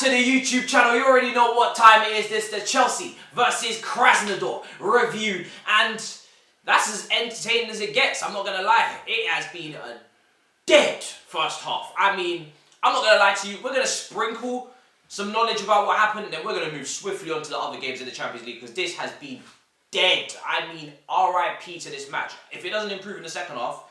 to the YouTube channel. You already know what time it is. This is the Chelsea versus Krasnodar review. And that's as entertaining as it gets. I'm not going to lie. It has been a dead first half. I mean, I'm not going to lie to you. We're going to sprinkle some knowledge about what happened. And then we're going to move swiftly on to the other games in the Champions League. Because this has been dead. I mean, RIP to this match. If it doesn't improve in the second half,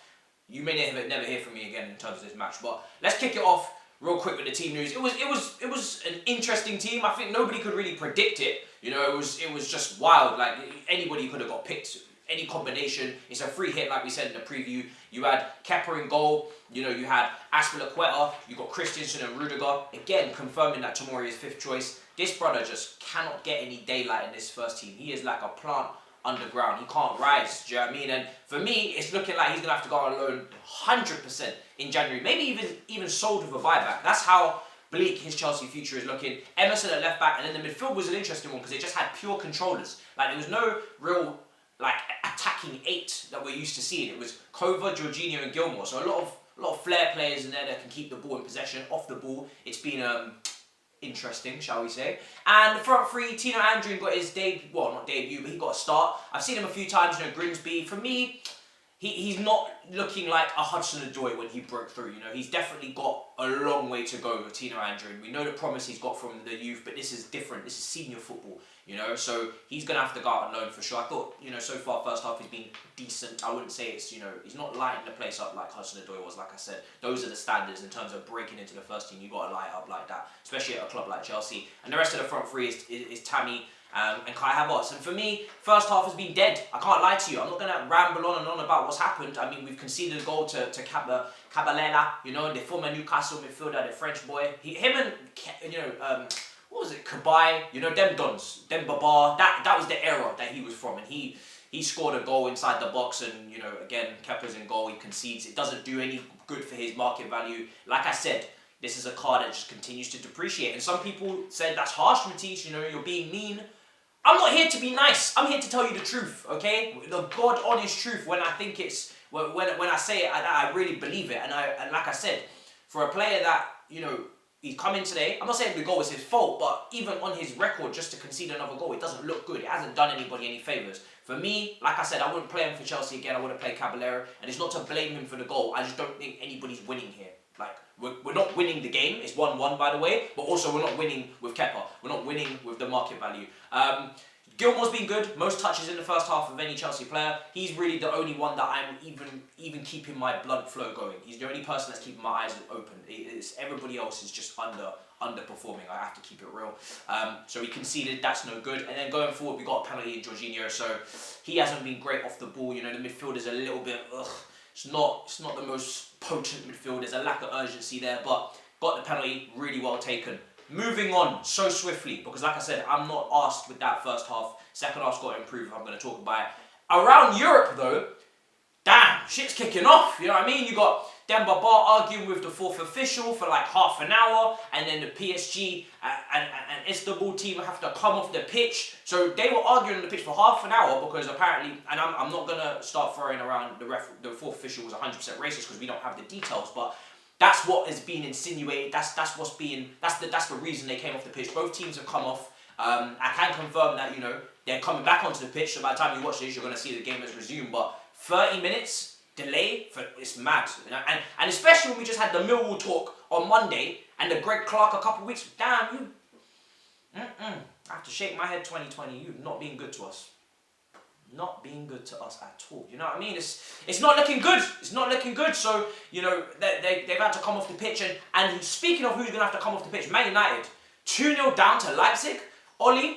you may never hear from me again in terms of this match. But let's kick it off real quick with the team news. It was an interesting team. I think nobody could really predict it. You know, it was just wild. Like anybody could have got picked. Any combination. It's a free hit, like we said in the preview. You had Kepa in goal. You know, you had Aspilicueta. You got Christensen and Rudiger. Again, confirming that Tomori is fifth choice. This brother just cannot get any daylight in this first team. He is like a plant underground. He can't rise. Do you know what I mean? And for me, it's looking like he's gonna have to go on loan 100% in January. Maybe even sold with a buyback. That's how bleak his Chelsea future is looking. Emerson at left back, and then the midfield was an interesting one because it just had pure controllers. Like there was no real attacking eight that we're used to seeing. It was Kova, Jorginho, and Gilmour. So a lot of flair players in there that can keep the ball in possession. Off the ball, it's been interesting, shall we say. And the front three, Tino Andrew got his debut, well, not debut, but he got a start. I've seen him a few times, you know, Grimsby. For me, he's not looking like a Hudson-Odoi when he broke through, you know. He's definitely got a long way to go with Tino Andrew. We know the promise he's got from the youth, but this is different. This is senior football, you know. So he's going to have to go out on loan for sure. I thought, you know, so far, first half, he's been decent. I wouldn't say it's, you know, he's not lighting the place up like Hudson-Odoi was, like I said. Those are the standards in terms of breaking into the first team. You got to light up like that, especially at a club like Chelsea. And the rest of the front three is Tammy, and Kai Havertz. And for me, first half has been dead. I can't lie to you. I'm not going to ramble on and on about what's happened. I mean, we've conceded a goal to Caballera, you know, the former Newcastle midfielder, the French boy. Him and, you know, what was it, Kabai, you know, them dons, them Babar. That was the era that he was from. And he scored a goal inside the box. And, you know, again, Kepa's in goal. He concedes. It doesn't do any good for his market value. Like I said, this is a card that just continues to depreciate. And some people said, that's harsh, Matisse, you know, you're being mean. I'm not here to be nice. I'm here to tell you the truth, okay? The God honest truth. When I think it's when I say it, I really believe it. And like I said, for a player that, you know, he's come in today. I'm not saying the goal was his fault, but even on his record, just to concede another goal, it doesn't look good. It hasn't done anybody any favours. For me, like I said, I wouldn't play him for Chelsea again. I wouldn't play Caballero, and it's not to blame him for the goal. I just don't think anybody's winning here. Like, we're not winning the game. It's 1-1, by the way. But also, we're not winning with Kepa. We're not winning with the market value. Gilmour's been good. Most touches in the first half of any Chelsea player. He's really the only one that I'm even keeping my blood flow going. He's the only person that's keeping my eyes open. Everybody else is just underperforming. I have to keep it real. So he conceded. That's no good. And then going forward, we got a penalty in Jorginho. So he hasn't been great off the ball. You know, the midfield is a little bit. It's not the most potent midfield. There's a lack of urgency there, but got the penalty. Really well taken. Moving on so swiftly, because like I said, I'm not asked with that first half. Second half's got to improve if I'm going to talk about it. Around Europe, though, damn, shit's kicking off. You know what I mean? You got Demba Ba arguing with the fourth official for like half an hour, and then the PSG and Istanbul team have to come off the pitch. So they were arguing on the pitch for half an hour because apparently, and I'm not going to start throwing around the fourth official was 100% racist because we don't have the details, but that's what is being insinuated. That's the reason they came off the pitch. Both teams have come off. I can confirm that, you know, they're coming back onto the pitch. So by the time you watch this, you're going to see the game has resumed. But 30 minutes delay, it's mad. And especially when we just had the Millwall talk on Monday and the Greg Clark a couple of weeks. Damn, you. I have to shake my head 2020. You've not been good to us. Not being good to us at all. You know what I mean? It's not looking good. It's not looking good. So, you know, they've had to come off the pitch. And speaking of who's going to have to come off the pitch, Man United, 2-0 down to Leipzig. Oli,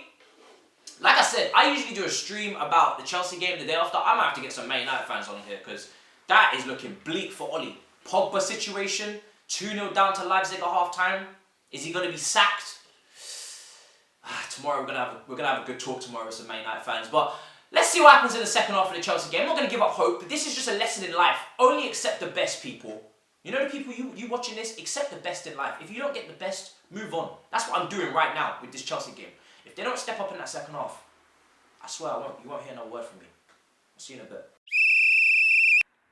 like I said, I usually do a stream about the Chelsea game the day after. I might have to get some Man United fans on here because that is looking bleak for Oli. Pogba situation, 2-0 down to Leipzig at half-time. Is he going to be sacked? Tomorrow we're gonna have a good talk tomorrow with some Man United fans. But let's see what happens in the second half of the Chelsea game. I'm not going to give up hope, but this is just a lesson in life. Only accept the best, people. You know the people you watching this? Accept the best in life. If you don't get the best, move on. That's what I'm doing right now with this Chelsea game. If they don't step up in that second half, I swear you won't hear no word from me. I'll see you in a bit.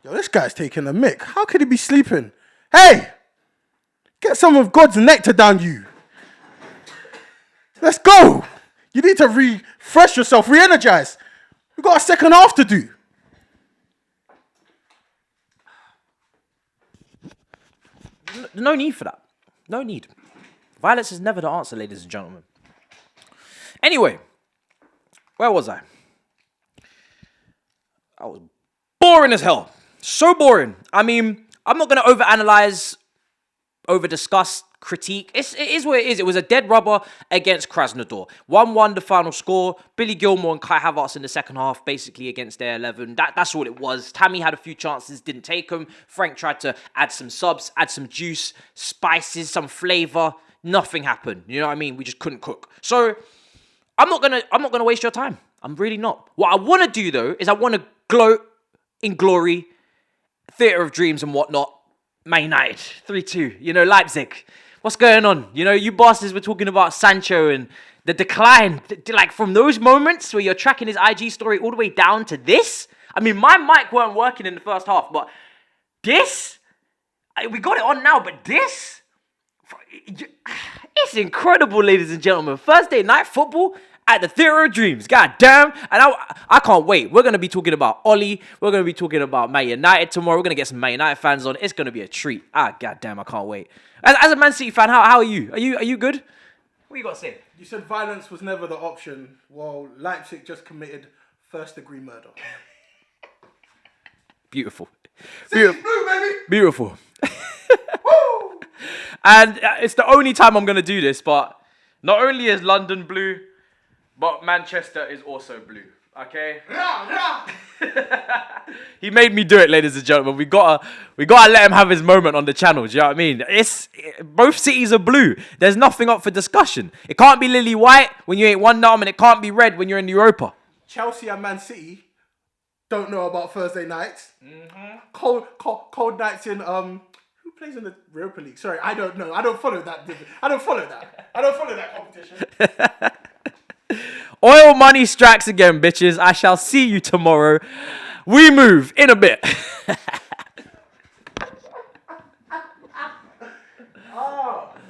Yo, this guy's taking a mick. How could he be sleeping? Hey! Get some of God's nectar down you. Let's go. You need to refresh yourself, re-energize. We've got a second half to do. No need for that. No need. Violence is never the answer, ladies and gentlemen. Anyway, where was I? I was boring as hell. So boring. I mean, I'm not going to overanalyze, over-discuss, critique. It is what it is. It was a dead rubber against Krasnodar. 1-1 the final score. Billy Gilmore and Kai Havertz in the second half, basically against their 11. That's all it was. Tammy had a few chances, didn't take them. Frank tried to add some subs, add some juice, spices, some flavor. Nothing happened. You know what I mean? We just couldn't cook. So I'm not gonna waste your time. I'm really not. What I want to do though is I want to gloat in glory, theatre of dreams and whatnot. Man United 3-2. You know, Leipzig. What's going on? You know, you bastards were talking about Sancho and the decline. Like, from those moments where you're tracking his IG story all the way down to this. I mean, my mic weren't working in the first half, but this, we got it on now, but this, it's incredible, ladies and gentlemen. Thursday night football at the Theatre of Dreams. God damn. And I can't wait. We're going to be talking about Ollie. We're going to be talking about Man United tomorrow. We're going to get some Man United fans on. It's going to be a treat. God damn, I can't wait. As a Man City fan, how are you? Are you good? What you got to say? You said violence was never the option. Well, Leipzig just committed first-degree murder. Beautiful. City's blue, baby! Beautiful. Woo! And it's the only time I'm going to do this, but not only is London blue, but Manchester is also blue. Okay? He made me do it, ladies and gentlemen. We gotta let him have his moment on the channel. Do you know what I mean? Both cities are blue. There's nothing up for discussion. It can't be lily white when you ain't one numb, and it can't be red when you're in Europa. Chelsea and Man City don't know about Thursday nights. Mm-hmm. Cold nights in who plays in the Europa League? Sorry, I don't know. I don't follow that competition. Oil money strikes again, bitches. I shall see you tomorrow. We move in a bit.